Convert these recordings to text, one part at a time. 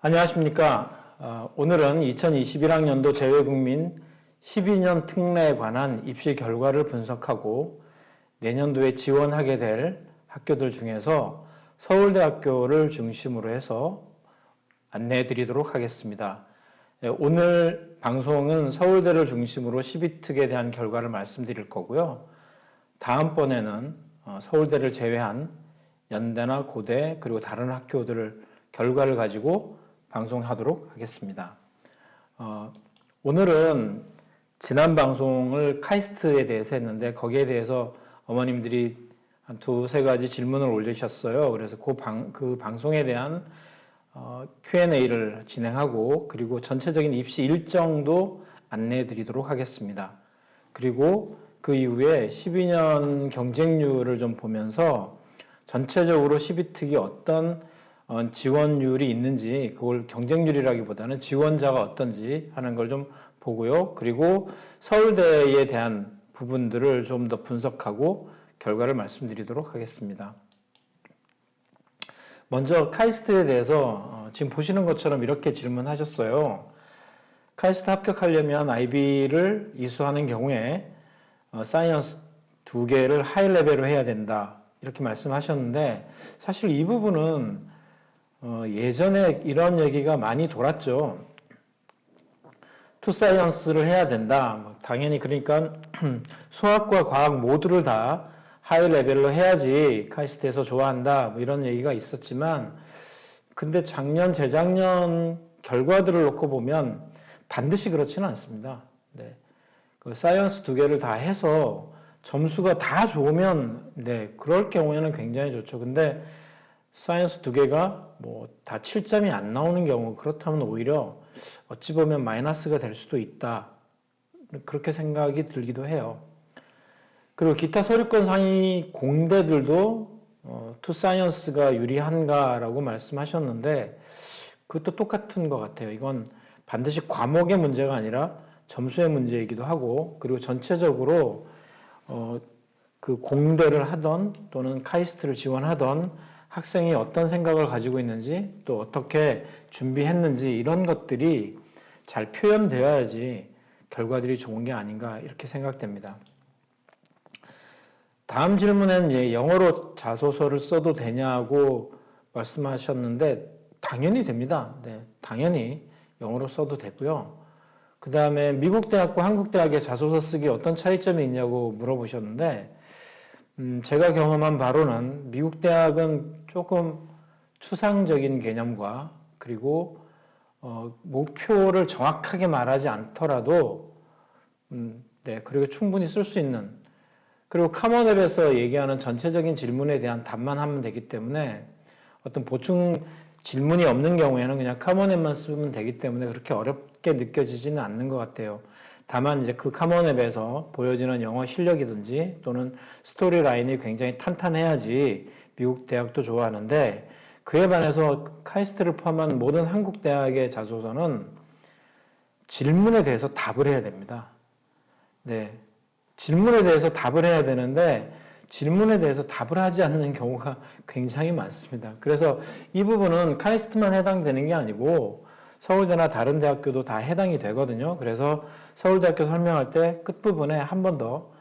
안녕하십니까. 오늘은 2021학년도 재외국민 12년 특례에 관한 입시 결과를 분석하고 내년도에 지원하게 될 학교들 중에서 서울대학교를 중심으로 해서 안내해 드리도록 하겠습니다. 오늘 방송은 서울대를 중심으로 12특에 대한 결과를 말씀드릴 거고요. 다음번에는 서울대를 제외한 연대나 고대 그리고 다른 학교들을 결과를 가지고 방송하도록 하겠습니다. 오늘은 지난 방송을 카이스트에 대해서 했는데 거기에 대해서 어머님들이 한 두세 가지 질문을 올리셨어요. 그래서 그 방송에 대한 Q&A를 진행하고 그리고 전체적인 입시 일정도 안내해 드리도록 하겠습니다. 그리고 그 이후에 12년 경쟁률을 좀 보면서 전체적으로 12특이 어떤 지원율이 있는지, 그걸 경쟁률이라기보다는 지원자가 어떤지 하는 걸 좀 보고요. 그리고 서울대에 대한 부분들을 좀 더 분석하고 결과를 말씀드리도록 하겠습니다. 먼저 카이스트에 대해서 지금 보시는 것처럼 이렇게 질문하셨어요. 카이스트 합격하려면 IB를 이수하는 경우에 사이언스 2개를 하이 레벨로 해야 된다. 이렇게 말씀하셨는데 사실 이 부분은 예전에 이런 얘기가 많이 돌았죠. 투사이언스를 해야 된다. 당연히 그러니까 수학과 과학 모두를 다 하이 레벨로 해야지 카이스트에서 좋아한다. 뭐 이런 얘기가 있었지만 근데 작년, 재작년 결과들을 놓고 보면 반드시 그렇지는 않습니다. 네. 그 사이언스 2개를 다 해서 점수가 다 좋으면 네, 그럴 경우에는 굉장히 좋죠. 근데 사이언스 2개가 뭐 다 7점이 안 나오는 경우 그렇다면 오히려 어찌 보면 마이너스가 될 수도 있다. 그렇게 생각이 들기도 해요. 그리고 기타 서류권 상위 공대들도 투사이언스가 유리한가라고 말씀하셨는데 그것도 똑같은 것 같아요. 이건 반드시 과목의 문제가 아니라 점수의 문제이기도 하고 그리고 전체적으로 그 공대를 하던 또는 카이스트를 지원하던 학생이 어떤 생각을 가지고 있는지 또 어떻게 준비했는지 이런 것들이 잘 표현되어야지 결과들이 좋은 게 아닌가 이렇게 생각됩니다. 다음 질문에는 영어로 자소서를 써도 되냐고 말씀하셨는데 당연히 됩니다. 네, 당연히 영어로 써도 되고요. 그 다음에 미국 대학과 한국 대학의 자소서 쓰기 어떤 차이점이 있냐고 물어보셨는데 제가 경험한 바로는 미국 대학은 조금 추상적인 개념과 그리고 목표를 정확하게 말하지 않더라도 네, 그리고 충분히 쓸 수 있는 그리고 카몬앱에서 얘기하는 전체적인 질문에 대한 답만 하면 되기 때문에 어떤 보충 질문이 없는 경우에는 그냥 카몬앱만 쓰면 되기 때문에 그렇게 어렵게 느껴지지는 않는 것 같아요. 다만 이제 그 카몬앱에서 보여지는 영어 실력이든지 또는 스토리 라인이 굉장히 탄탄해야지 미국 대학도 좋아하는데 그에 반해서 카이스트를 포함한 모든 한국 대학의 자소서는 질문에 대해서 답을 해야 됩니다. 네. 질문에 대해서 답을 해야 되는데 질문에 대해서 답을 하지 않는 경우가 굉장히 많습니다. 그래서 이 부분은 카이스트만 해당되는 게 아니고 서울대나 다른 대학교도 다 해당이 되거든요. 그래서 서울대학교 설명할 때 끝부분에 한 번 더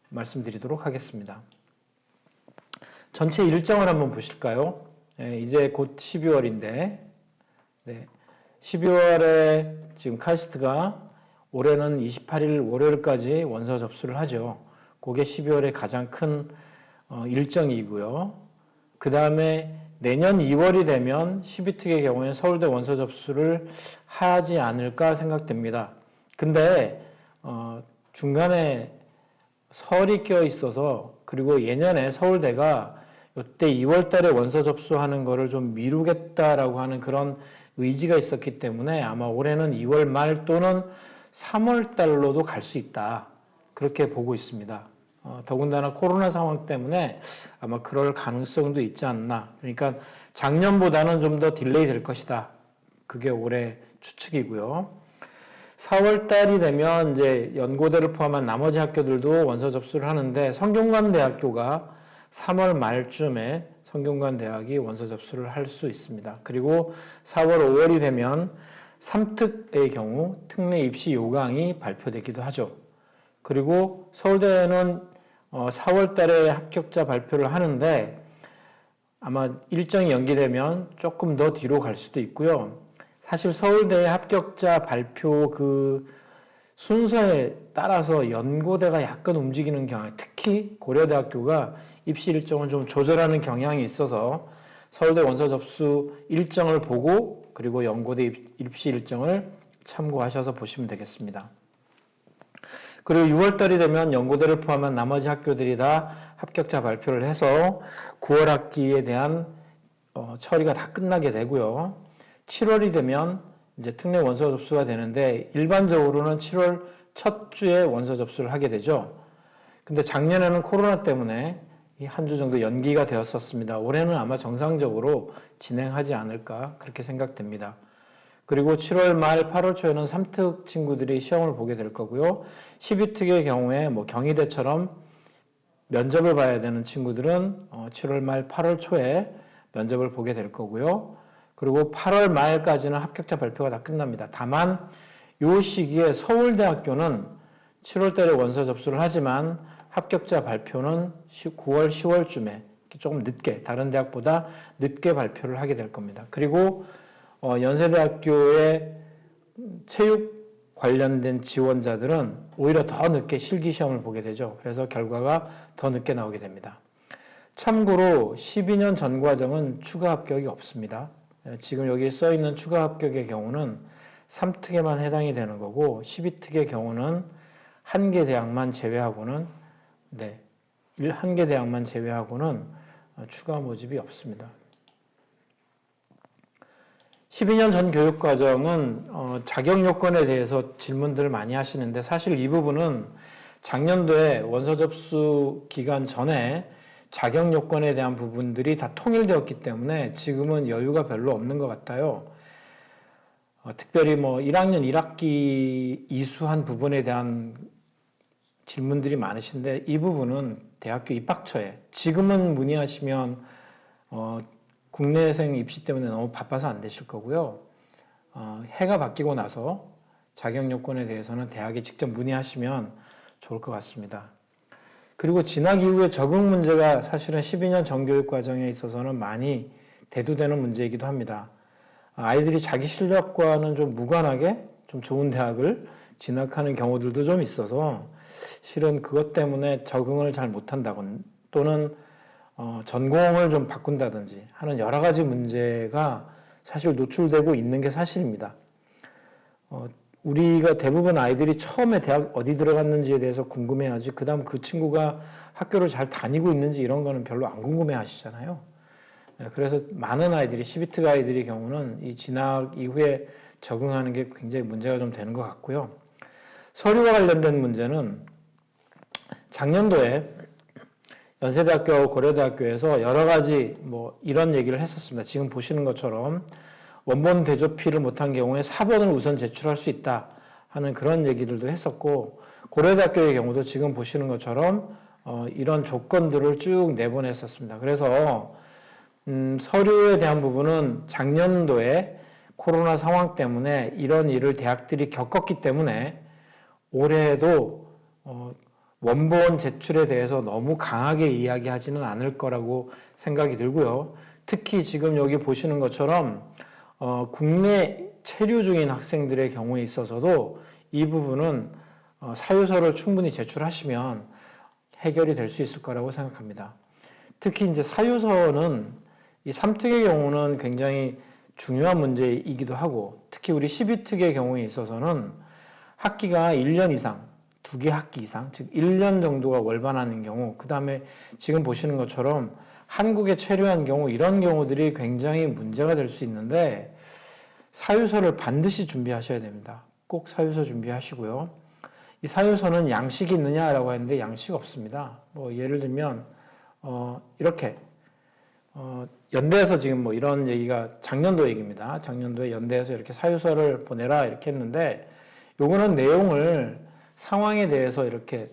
말씀드리도록 하겠습니다. 전체 일정을 한번 보실까요? 네, 이제 곧 12월인데 네, 12월에 지금 카이스트가 올해는 28일 월요일까지 원서 접수를 하죠. 그게 12월의 가장 큰 일정이고요. 그 다음에 내년 2월이 되면 12특의 경우에 서울대 원서 접수를 하지 않을까 생각됩니다. 근데 중간에 설이 껴 있어서 그리고 예년에 서울대가 이때 2월 달에 원서 접수하는 거를 좀 미루겠다라고 하는 그런 의지가 있었기 때문에 아마 올해는 2월 말 또는 3월 달로도 갈 수 있다. 그렇게 보고 있습니다. 더군다나 코로나 상황 때문에 아마 그럴 가능성도 있지 않나. 그러니까 작년보다는 좀 더 딜레이 될 것이다. 그게 올해 추측이고요. 4월 달이 되면 이제 연고대를 포함한 나머지 학교들도 원서 접수를 하는데 성균관대학교가 3월 말쯤에 성균관대학이 원서 접수를 할 수 있습니다. 그리고 4월, 5월이 되면 3특의 경우 특례 입시 요강이 발표되기도 하죠. 그리고 서울대는 4월 달에 합격자 발표를 하는데 아마 일정이 연기되면 조금 더 뒤로 갈 수도 있고요. 사실 서울대 합격자 발표 그 순서에 따라서 연고대가 약간 움직이는 경향, 특히 고려대학교가 입시 일정을 좀 조절하는 경향이 있어서 서울대 원서 접수 일정을 보고 그리고 연고대 입시 일정을 참고하셔서 보시면 되겠습니다. 그리고 6월달이 되면 연고대를 포함한 나머지 학교들이 다 합격자 발표를 해서 9월 학기에 대한 처리가 다 끝나게 되고요. 7월이 되면 이제 특례 원서 접수가 되는데 일반적으로는 7월 첫 주에 원서 접수를 하게 되죠. 근데 작년에는 코로나 때문에 한 주 정도 연기가 되었었습니다. 올해는 아마 정상적으로 진행하지 않을까 그렇게 생각됩니다. 그리고 7월 말 8월 초에는 3특 친구들이 시험을 보게 될 거고요. 12특의 경우에 뭐 경희대처럼 면접을 봐야 되는 친구들은 7월 말 8월 초에 면접을 보게 될 거고요. 그리고 8월 말까지는 합격자 발표가 다 끝납니다. 다만 이 시기에 서울대학교는 7월 달에 원서 접수를 하지만 합격자 발표는 9월, 10월쯤에 조금 늦게, 다른 대학보다 늦게 발표를 하게 될 겁니다. 그리고 연세대학교의 체육 관련된 지원자들은 오히려 더 늦게 실기시험을 보게 되죠. 그래서 결과가 더 늦게 나오게 됩니다. 참고로 12년 전 과정은 추가 합격이 없습니다. 지금 여기 써 있는 추가 합격의 경우는 3특에만 해당이 되는 거고 12특의 경우는 한 개 대학만 제외하고는 한 개 대학만 제외하고는 추가 모집이 없습니다. 12년 전 교육과정은 자격 요건에 대해서 질문들을 많이 하시는데 사실 이 부분은 작년도에 원서 접수 기간 전에 자격 요건에 대한 부분들이 다 통일되었기 때문에 지금은 여유가 별로 없는 것 같아요. 특별히 뭐 1학년 1학기 이수한 부분에 대한 질문들이 많으신데 이 부분은 대학교 입학처에 지금은 문의하시면 국내생 입시 때문에 너무 바빠서 안 되실 거고요. 해가 바뀌고 나서 자격 요건에 대해서는 대학에 직접 문의하시면 좋을 것 같습니다. 그리고 진학 이후에 적응 문제가 사실은 12년 정교육 과정에 있어서는 많이 대두되는 문제이기도 합니다. 아이들이 자기 실력과는 좀 무관하게 좀 좋은 대학을 진학하는 경우들도 좀 있어서 실은 그것 때문에 적응을 잘 못한다거나 또는 전공을 좀 바꾼다든지 하는 여러 가지 문제가 사실 노출되고 있는 게 사실입니다. 우리가 대부분 아이들이 처음에 대학 어디 들어갔는지에 대해서 궁금해하지 그 다음 그 친구가 학교를 잘 다니고 있는지 이런 거는 별로 안 궁금해 하시잖아요. 그래서 많은 아이들이 12특 아이들의 경우는 이 진학 이후에 적응하는 게 굉장히 문제가 좀 되는 것 같고요. 서류와 관련된 문제는 작년도에 연세대학교, 고려대학교에서 여러 가지 뭐 이런 얘기를 했었습니다. 지금 보시는 것처럼 원본 대조피를 못한 경우에 4번을 우선 제출할 수 있다 하는 그런 얘기들도 했었고 고려대학교의 경우도 지금 보시는 것처럼 이런 조건들을 쭉 내보냈었습니다. 그래서 서류에 대한 부분은 작년도에 코로나 상황 때문에 이런 일을 대학들이 겪었기 때문에 올해에도 원본 제출에 대해서 너무 강하게 이야기하지는 않을 거라고 생각이 들고요. 특히 지금 여기 보시는 것처럼 국내 체류 중인 학생들의 경우에 있어서도 이 부분은 사유서를 충분히 제출하시면 해결이 될 수 있을 거라고 생각합니다. 특히 이제 사유서는 이 3특의 경우는 굉장히 중요한 문제이기도 하고 특히 우리 12특의 경우에 있어서는 학기가 1년 이상 2개 학기 이상, 즉 1년 정도가 월반하는 경우, 그 다음에 지금 보시는 것처럼 한국에 체류한 경우 이런 경우들이 굉장히 문제가 될 수 있는데 사유서를 반드시 준비하셔야 됩니다. 꼭 사유서 준비하시고요. 이 사유서는 양식이 있느냐라고 했는데 양식 없습니다. 뭐 예를 들면 이렇게 연대에서 지금 뭐 이런 얘기가 작년도 얘기입니다. 작년도에 연대에서 이렇게 사유서를 보내라 이렇게 했는데 요거는 내용을 상황에 대해서 이렇게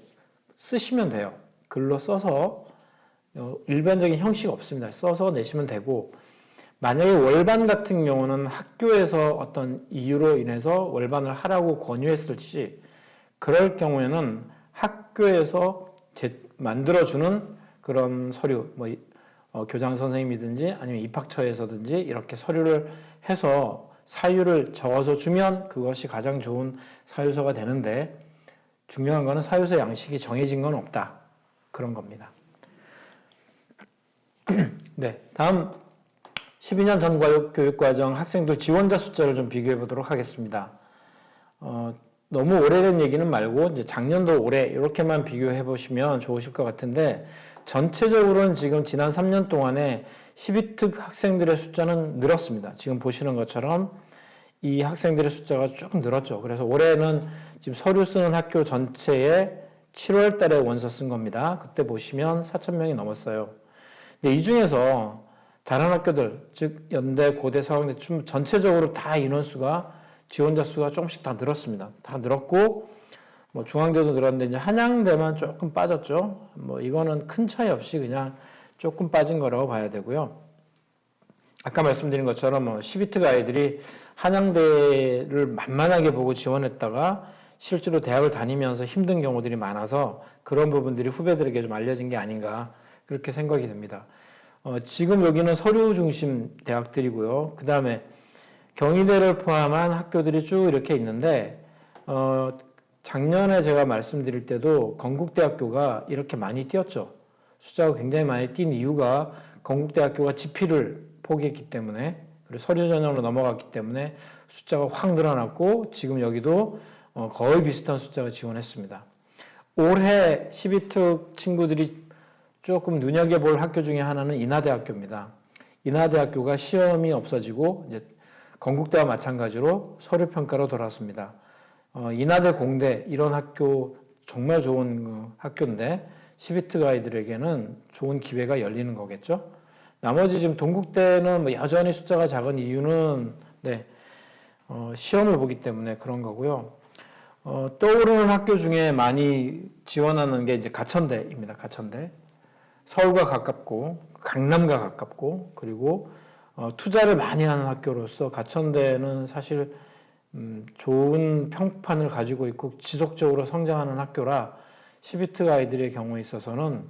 쓰시면 돼요. 글로 써서 일반적인 형식 없습니다. 써서 내시면 되고, 만약에 월반 같은 경우는 학교에서 어떤 이유로 인해서 월반을 하라고 권유했을지, 그럴 경우에는 학교에서 만들어주는 그런 서류, 교장 선생님이든지 아니면 입학처에서든지 이렇게 서류를 해서 사유를 적어서 주면 그것이 가장 좋은 사유서가 되는데, 중요한 거는 사유서 양식이 정해진 건 없다. 그런 겁니다. 네, 다음 12년 전 교육과정 학생들 지원자 숫자를 좀 비교해 보도록 하겠습니다. 너무 오래된 얘기는 말고 이제 작년도 올해 이렇게만 비교해 보시면 좋으실 것 같은데, 전체적으로는 지금 지난 3년 동안에 12특 학생들의 숫자는 늘었습니다. 지금 보시는 것처럼 이 학생들의 숫자가 쭉 늘었죠. 그래서 올해는 지금 서류 쓰는 학교 전체에 7월 달에 원서 쓴 겁니다. 그때 보시면 4,000명이 넘었어요. 근데 이 중에서 다른 학교들, 즉 연대, 고대, 서강대 전체적으로 다 인원수가, 지원자 수가 조금씩 다 늘었습니다. 다 늘었고, 중앙대도 늘었는데 이제 한양대만 조금 빠졌죠. 이거는 큰 차이 없이 그냥 조금 빠진 거라고 봐야 되고요. 아까 말씀드린 것처럼 12특 아이들이 한양대를 만만하게 보고 지원했다가 실제로 대학을 다니면서 힘든 경우들이 많아서 그런 부분들이 후배들에게 좀 알려진 게 아닌가, 그렇게 생각이 됩니다. 지금 여기는 서류 중심 대학들이고요. 그 다음에 경희대를 포함한 학교들이 쭉 이렇게 있는데, 작년에 제가 말씀드릴 때도 건국대학교가 이렇게 많이 뛰었죠. 숫자가 굉장히 많이 뛴 이유가 건국대학교가 지필을 포기했기 때문에, 그리고 서류 전형으로 넘어갔기 때문에 숫자가 확 늘어났고, 지금 여기도 거의 비슷한 숫자가 지원했습니다. 올해 12특 친구들이 조금 눈여겨볼 학교 중에 하나는 인하대학교입니다. 인하대학교가 시험이 없어지고 이제 건국대와 마찬가지로 서류평가로 돌아왔습니다. 인하대, 공대 이런 학교 정말 좋은 학교인데 12특 아이들에게는 좋은 기회가 열리는 거겠죠. 나머지 지금 동국대는 여전히 숫자가 작은 이유는 시험을 보기 때문에 그런 거고요. 떠오르는 학교 중에 많이 지원하는 게 이제 가천대입니다. 가천대. 서울과 가깝고 강남과 가깝고, 그리고 투자를 많이 하는 학교로서 가천대는 사실 좋은 평판을 가지고 있고 지속적으로 성장하는 학교라 12특 아이들의 경우에 있어서는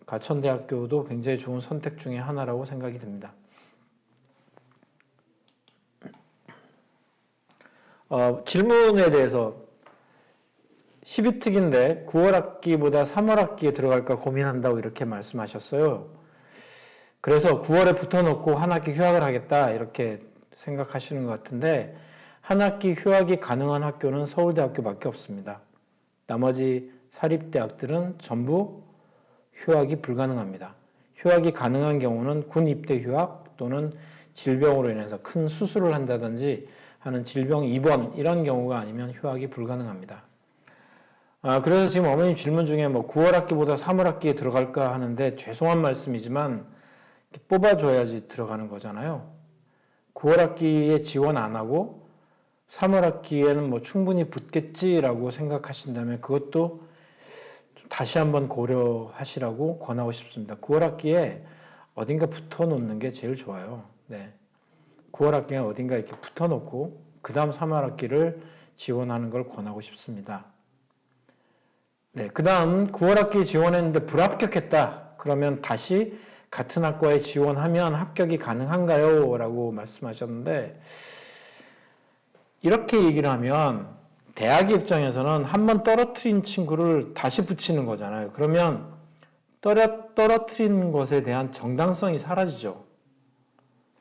가천대학교도 굉장히 좋은 선택 중에 하나라고 생각이 듭니다. 질문에 대해서 12특인데 9월 학기보다 3월 학기에 들어갈까 고민한다고 이렇게 말씀하셨어요. 그래서 9월에 붙어놓고 한 학기 휴학을 하겠다 이렇게 생각하시는 것 같은데, 한 학기 휴학이 가능한 학교는 서울대학교밖에 없습니다. 나머지 사립대학들은 전부 휴학이 불가능합니다. 휴학이 가능한 경우는 군 입대 휴학 또는 질병으로 인해서 큰 수술을 한다든지 하는 질병 입원 이런 경우가 아니면 휴학이 불가능합니다. 그래서 지금 어머님 질문 중에 9월 학기보다 3월 학기에 들어갈까 하는데, 죄송한 말씀이지만 뽑아줘야지 들어가는 거잖아요. 9월 학기에 지원 안 하고 3월 학기에는 충분히 붙겠지라고 생각하신다면 그것도 다시 한번 고려하시라고 권하고 싶습니다. 9월 학기에 어딘가 붙어 놓는 게 제일 좋아요. 9월 학기에 어딘가 이렇게 붙어 놓고 그 다음 3월 학기를 지원하는 걸 권하고 싶습니다. 그 다음 9월 학기에 지원했는데 불합격했다. 그러면 다시 같은 학과에 지원하면 합격이 가능한가요? 라고 말씀하셨는데, 이렇게 얘기를 하면 대학 입장에서는 한번 떨어뜨린 친구를 다시 붙이는 거잖아요. 그러면 떨어뜨린 것에 대한 정당성이 사라지죠.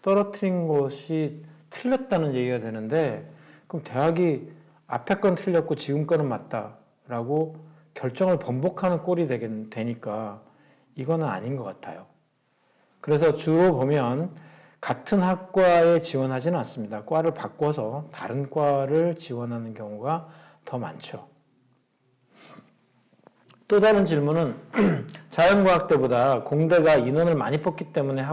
떨어뜨린 것이 틀렸다는 얘기가 되는데, 그럼 대학이 앞에 건 틀렸고 지금 거는 맞다라고 결정을 번복하는 꼴이 되니까 이거는 아닌 것 같아요. 그래서 주로 보면 같은 학과에 지원하지는 않습니다. 과를 바꿔서 다른 과를 지원하는 경우가 더 많죠. 또 다른 질문은 자연과학대보다 공대가 인원을 많이 뽑기 때문에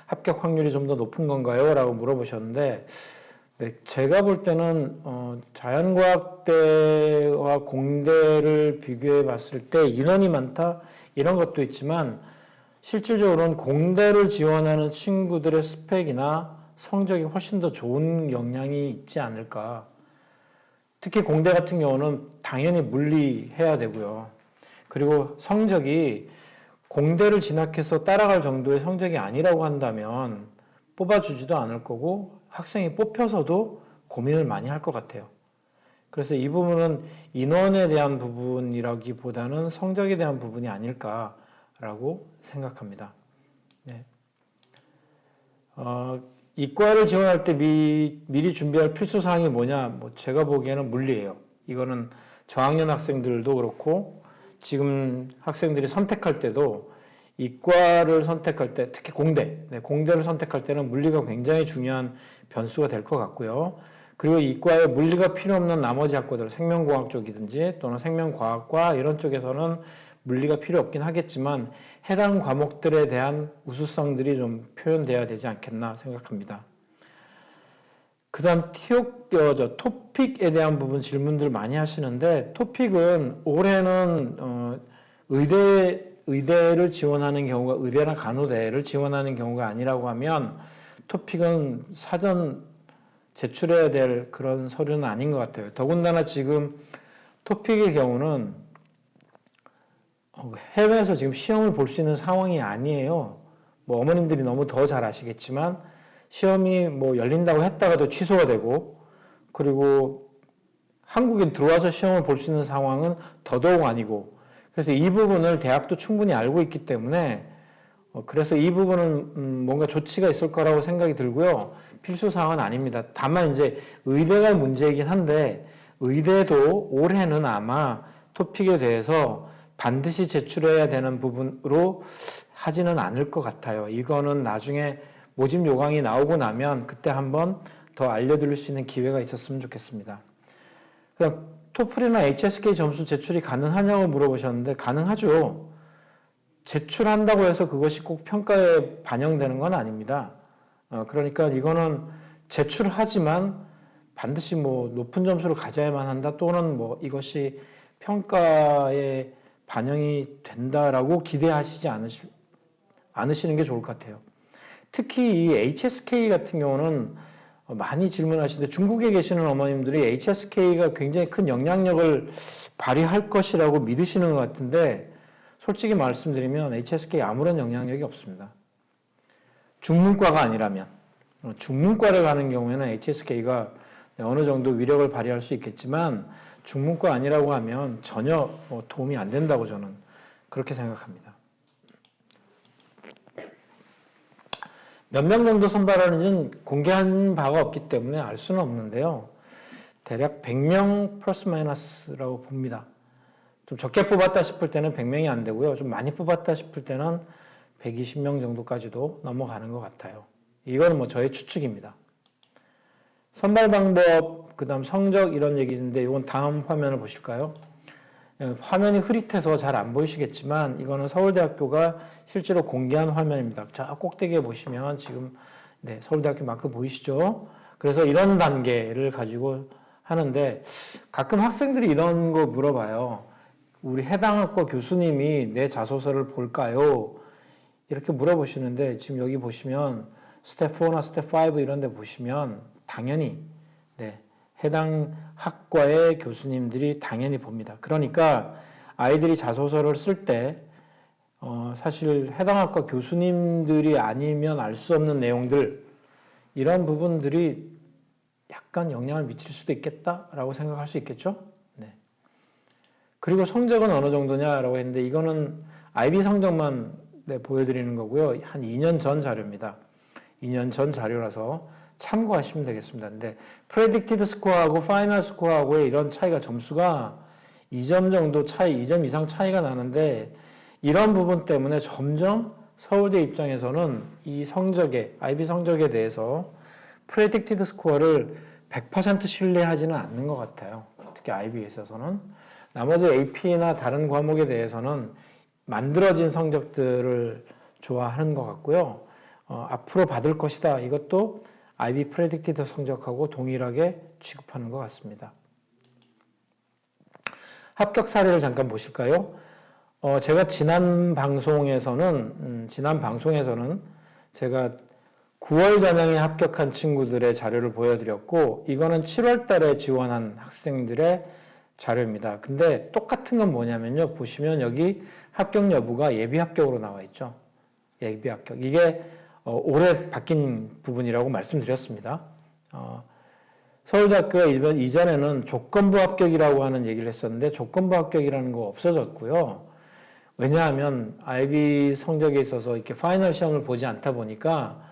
합격 확률이 좀 더 높은 건가요? 라고 물어보셨는데, 제가 볼 때는 자연과학대와 공대를 비교해 봤을 때 인원이 많다 이런 것도 있지만 실질적으로는 공대를 지원하는 친구들의 스펙이나 성적이 훨씬 더 좋은 영향이 있지 않을까. 특히 공대 같은 경우는 당연히 물리해야 되고요. 그리고 성적이 공대를 진학해서 따라갈 정도의 성적이 아니라고 한다면 뽑아주지도 않을 거고 학생이 뽑혀서도 고민을 많이 할 것 같아요. 그래서 이 부분은 인원에 대한 부분이라기보다는 성적에 대한 부분이 아닐까라고 생각합니다. 네. 이과를 지원할 때 미리 준비할 필수 사항이 뭐냐? 뭐 제가 보기에는 물리예요. 이거는 저학년 학생들도 그렇고 지금 학생들이 선택할 때도 이과를 선택할 때 특히 공대를 선택할 때는 물리가 굉장히 중요한 변수가 될 것 같고요. 그리고 이과에 물리가 필요 없는 나머지 학과들, 생명공학 쪽이든지 또는 생명과학과 이런 쪽에서는 물리가 필요 없긴 하겠지만 해당 과목들에 대한 우수성들이 좀 표현돼야 되지 않겠나 생각합니다. 그 다음 토픽에 대한 부분 질문들 많이 하시는데 토픽은 올해는 의대를 지원하는 경우가 의대나 간호대를 지원하는 경우가 아니라고 하면 토픽은 사전 제출해야 될 그런 서류는 아닌 것 같아요. 더군다나 지금 토픽의 경우는 해외에서 지금 시험을 볼 수 있는 상황이 아니에요. 뭐 어머님들이 너무 더 잘 아시겠지만 시험이 뭐 열린다고 했다가도 취소가 되고 그리고 한국에 들어와서 시험을 볼 수 있는 상황은 더더욱 아니고 그래서 이 부분을 대학도 충분히 알고 있기 때문에 그래서 이 부분은 뭔가 조치가 있을 거라고 생각이 들고요. 필수 사항은 아닙니다. 다만 이제 의대가 문제이긴 한데 의대도 올해는 아마 토픽에 대해서 반드시 제출해야 되는 부분으로 하지는 않을 것 같아요. 이거는 나중에 모집 요강이 나오고 나면 그때 한번 더 알려드릴 수 있는 기회가 있었으면 좋겠습니다. 그럼 토플이나 HSK 점수 제출이 가능하냐고 물어보셨는데 가능하죠. 제출한다고 해서 그것이 꼭 평가에 반영되는 건 아닙니다. 그러니까 이거는 제출하지만 반드시 뭐 높은 점수를 가져야만 한다 또는 뭐 이것이 평가에 반영이 된다라고 기대하시지 않으시는 게 좋을 것 같아요. 특히 이 HSK 같은 경우는 많이 질문하시는데 중국에 계시는 어머님들이 HSK가 굉장히 큰 영향력을 발휘할 것이라고 믿으시는 것 같은데 솔직히 말씀드리면 HSK 아무런 영향력이 없습니다. 중문과가 아니라면 중문과를 가는 경우에는 HSK가 어느 정도 위력을 발휘할 수 있겠지만 중문과 아니라고 하면 전혀 도움이 안 된다고 저는 그렇게 생각합니다. 몇 명 정도 선발하는지는 공개한 바가 없기 때문에 알 수는 없는데요. 대략 100명 플러스 마이너스라고 봅니다. 좀 적게 뽑았다 싶을 때는 100명이 안 되고요. 좀 많이 뽑았다 싶을 때는 120명 정도까지도 넘어가는 것 같아요. 이거는 뭐 저의 추측입니다. 선발 방법, 그 다음 성적 이런 얘기인데 이건 다음 화면을 보실까요? 화면이 흐릿해서 잘 안 보이시겠지만 이거는 서울대학교가 실제로 공개한 화면입니다. 저 꼭대기에 보시면 지금 서울대학교 마크 보이시죠? 그래서 이런 단계를 가지고 하는데 가끔 학생들이 이런 거 물어봐요. 우리 해당 학과 교수님이 내 자소서를 볼까요? 이렇게 물어보시는데 지금 여기 보시면 스텝 4나 스텝 5 이런 데 보시면 당연히 해당 학과의 교수님들이 당연히 봅니다. 그러니까 아이들이 자소서를 쓸 때 사실 해당 학과 교수님들이 아니면 알 수 없는 내용들 이런 부분들이 약간 영향을 미칠 수도 있겠다라고 생각할 수 있겠죠. 네. 그리고 성적은 어느 정도냐라고 했는데 이거는 IB 성적만 보여드리는 거고요. 한 2년 전 자료입니다. 2년 전 자료라서 참고하시면 되겠습니다. 근데 프레딕티드 스코어하고 파이널 스코어하고의 이런 차이가 점수가 2점 정도 차이, 2점 이상 차이가 나는데 이런 부분 때문에 점점 서울대 입장에서는 이 성적에, IB 성적에 대해서 프레딕티드 스코어를 100% 신뢰하지는 않는 것 같아요. 특히 IB에 있어서는. 나머지 AP나 다른 과목에 대해서는 만들어진 성적들을 좋아하는 것 같고요. 앞으로 받을 것이다. 이것도 IB 프레딕티드 성적하고 동일하게 취급하는 것 같습니다. 합격 사례를 잠깐 보실까요? 제가 지난 방송에서는 제가 9월 전형에 합격한 친구들의 자료를 보여드렸고, 이거는 7월 달에 지원한 학생들의 자료입니다. 근데 똑같은 건 뭐냐면요. 보시면 여기 합격 여부가 예비 합격으로 나와 있죠. 예비 합격. 이게 올해 바뀐 부분이라고 말씀드렸습니다. 서울대학교가 이전에는 조건부 합격이라고 하는 얘기를 했었는데 조건부 합격이라는 거 없어졌고요. 왜냐하면 IB 성적에 있어서 이렇게 파이널 시험을 보지 않다 보니까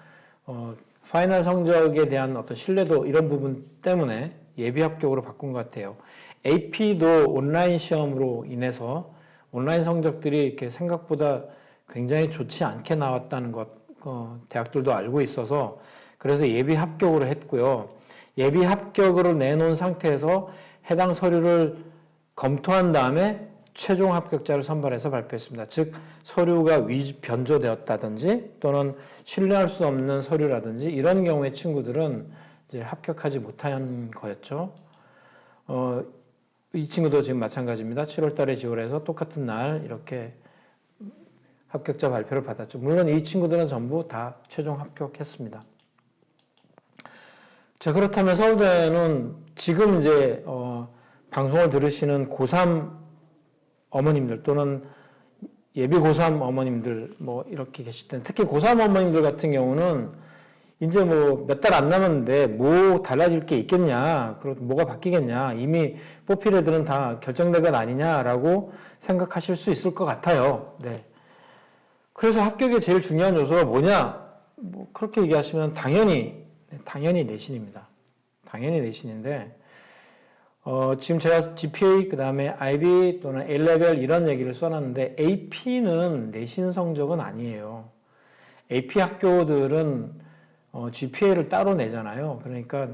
파이널 성적에 대한 어떤 신뢰도 이런 부분 때문에 예비 합격으로 바꾼 것 같아요. AP도 온라인 시험으로 인해서 온라인 성적들이 이렇게 생각보다 굉장히 좋지 않게 나왔다는 것 대학들도 알고 있어서 그래서 예비 합격으로 했고요. 예비 합격으로 내놓은 상태에서 해당 서류를 검토한 다음에 최종 합격자를 선발해서 발표했습니다. 즉 서류가 변조되었다든지 또는 신뢰할 수 없는 서류라든지 이런 경우의 친구들은 이제 합격하지 못한 거였죠. 이 친구도 지금 마찬가지입니다. 7월 달에 지원해서 똑같은 날 이렇게 합격자 발표를 받았죠. 물론 이 친구들은 전부 다 최종 합격했습니다. 자, 그렇다면 서울대는 지금 이제 방송을 들으시는 고3 어머님들 또는 예비 고3 어머님들 뭐 이렇게 계실 텐데 특히 고3 어머님들 같은 경우는 이제 뭐 몇 달 안 남았는데 뭐 달라질 게 있겠냐, 그리고 뭐가 바뀌겠냐, 이미 뽑힐 애들은 다 결정된 것 아니냐라고 생각하실 수 있을 것 같아요. 네. 그래서 합격의 제일 중요한 요소가 뭐냐? 뭐 그렇게 얘기하시면 당연히 내신입니다. 당연히 내신인데 지금 제가 GPA 그 다음에 IB 또는 A레벨 이런 얘기를 써놨는데 AP는 내신 성적은 아니에요. AP 학교들은 GPA를 따로 내잖아요. 그러니까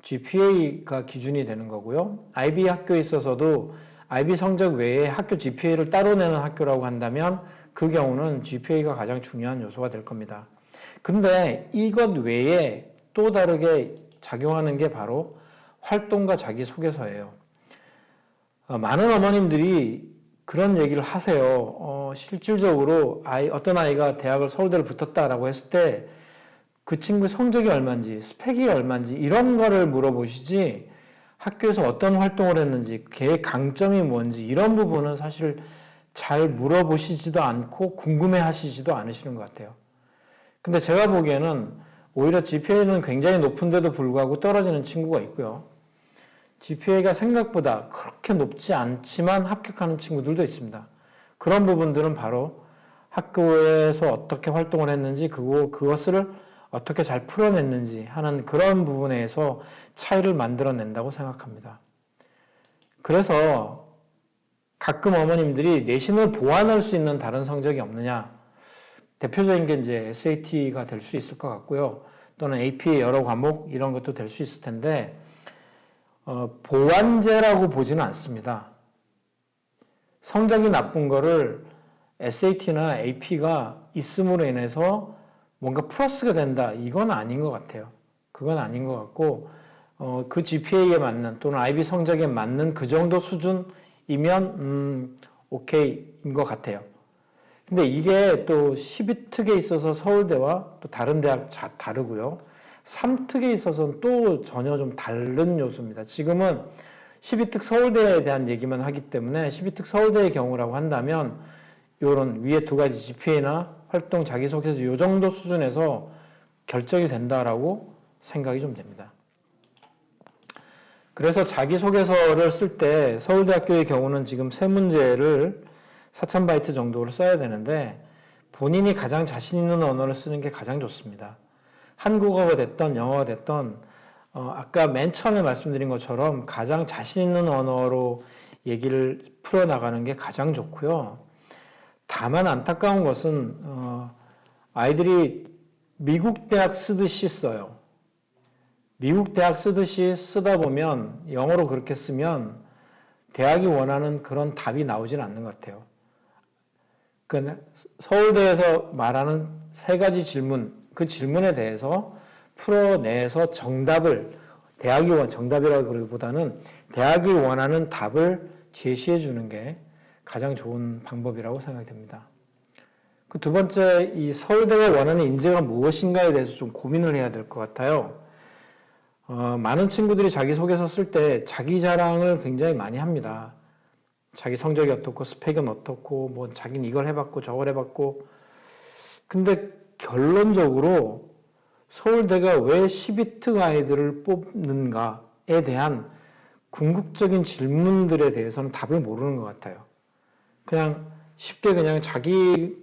GPA가 기준이 되는 거고요. IB 학교에 있어서도 IB 성적 외에 학교 GPA를 따로 내는 학교라고 한다면 그 경우는 GPA가 가장 중요한 요소가 될 겁니다. 근데 이것 외에 또 다르게 작용하는 게 바로 활동과 자기소개서예요. 많은 어머님들이 그런 얘기를 하세요. 실질적으로 어떤 아이가 대학을 서울대를 붙었다라고 했을 때 그 친구 성적이 얼마인지, 스펙이 얼마인지 이런 거를 물어보시지 학교에서 어떤 활동을 했는지, 걔의 강점이 뭔지 이런 부분은 사실 잘 물어보시지도 않고 궁금해 하시지도 않으시는 것 같아요. 근데 제가 보기에는 오히려 GPA는 굉장히 높은데도 불구하고 떨어지는 친구가 있고요. GPA가 생각보다 그렇게 높지 않지만 합격하는 친구들도 있습니다. 그런 부분들은 바로 학교에서 어떻게 활동을 했는지 그것을 어떻게 잘 풀어냈는지 하는 그런 부분에서 차이를 만들어낸다고 생각합니다. 그래서 가끔 어머님들이 내신을 보완할 수 있는 다른 성적이 없느냐, 대표적인 게 이제 SAT가 될 수 있을 것 같고요. 또는 AP의 여러 과목 이런 것도 될 수 있을 텐데 보완제라고 보지는 않습니다. 성적이 나쁜 거를 SAT나 AP가 있음으로 인해서 뭔가 플러스가 된다, 이건 아닌 것 같아요. 그건 아닌 것 같고 그 GPA에 맞는 또는 IB 성적에 맞는 그 정도 수준이면 오케이인 것 같아요. 근데 이게 또 12특에 있어서 서울대와 또 다른 대학 다르고요. 3특에 있어서는 또 전혀 좀 다른 요소입니다. 지금은 12특 서울대에 대한 얘기만 하기 때문에 12특 서울대의 경우라고 한다면 이런 위에 두 가지 GPA나 활동 자기소개서 이 정도 수준에서 결정이 된다라고 생각이 좀 됩니다. 그래서 자기소개서를 쓸 때 서울대학교의 경우는 지금 3문제를 4,000바이트 정도를 써야 되는데 본인이 가장 자신 있는 언어를 쓰는 게 가장 좋습니다. 한국어가 됐던 영어가 됐던 아까 맨 처음에 말씀드린 것처럼 가장 자신 있는 언어로 얘기를 풀어나가는 게 가장 좋고요. 다만 안타까운 것은 아이들이 미국 대학 쓰듯이 써요. 미국 대학 쓰듯이 쓰다 보면 영어로 그렇게 쓰면 대학이 원하는 그런 답이 나오진 않는 것 같아요. 그러니까 서울대에서 말하는 3가지 질문, 그 질문에 대해서 풀어내서 정답을 정답이라고 그러기보다는 대학이 원하는 답을 제시해 주는 게 가장 좋은 방법이라고 생각이 됩니다. 그 두 번째, 이 서울대가 원하는 인재가 무엇인가에 대해서 좀 고민을 해야 될 것 같아요. 많은 친구들이 자기소개서 쓸 때 자기 자랑을 굉장히 많이 합니다. 자기 성적이 어떻고 스펙은 어떻고 뭐 자기는 이걸 해봤고 저걸 해봤고. 근데 결론적으로 서울대가 왜 12특 아이들을 뽑는가에 대한 궁극적인 질문들에 대해서는 답을 모르는 것 같아요. 그냥 쉽게 그냥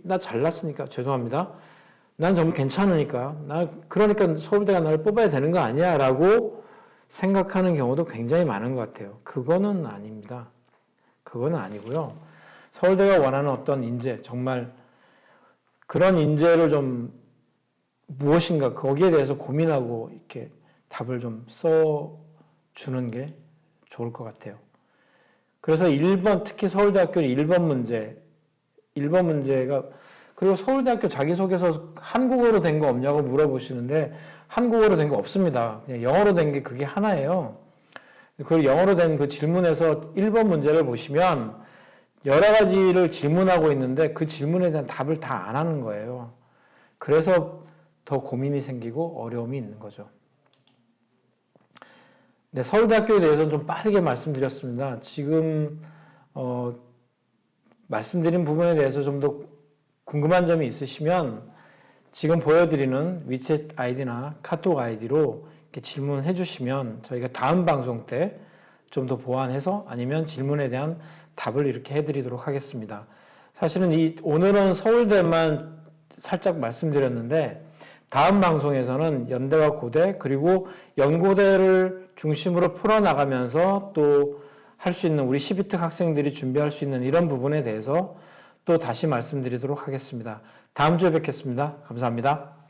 나 잘났으니까 죄송합니다. 난 정말 괜찮으니까 그러니까 서울대가 나를 뽑아야 되는 거 아니야 라고 생각하는 경우도 굉장히 많은 것 같아요. 그거는 아닙니다. 그거는 아니고요. 서울대가 원하는 어떤 인재, 정말 그런 인재를 좀 무엇인가 거기에 대해서 고민하고 이렇게 답을 좀 써주는 게 좋을 것 같아요. 그래서 1번, 특히 서울대학교 1번 문제가, 그리고 서울대학교 자기소개서 한국어로 된 거 없냐고 물어보시는데, 한국어로 된 거 없습니다. 그냥 영어로 된 게 그게 하나예요. 그 영어로 된 그 질문에서 1번 문제를 보시면, 여러 가지를 질문하고 있는데, 그 질문에 대한 답을 다 안 하는 거예요. 그래서 더 고민이 생기고 어려움이 있는 거죠. 네, 서울대학교에 대해서는 좀 빠르게 말씀드렸습니다. 지금 말씀드린 부분에 대해서 좀 더 궁금한 점이 있으시면 지금 보여드리는 위챗 아이디나 카톡 아이디로 이렇게 질문해 주시면 저희가 다음 방송 때 좀 더 보완해서 아니면 질문에 대한 답을 이렇게 해드리도록 하겠습니다. 사실은 오늘은 서울대만 살짝 말씀드렸는데 다음 방송에서는 연대와 고대 그리고 연고대를 중심으로 풀어나가면서 또 할 수 있는 우리 12특 학생들이 준비할 수 있는 이런 부분에 대해서 또 다시 말씀드리도록 하겠습니다. 다음 주에 뵙겠습니다. 감사합니다.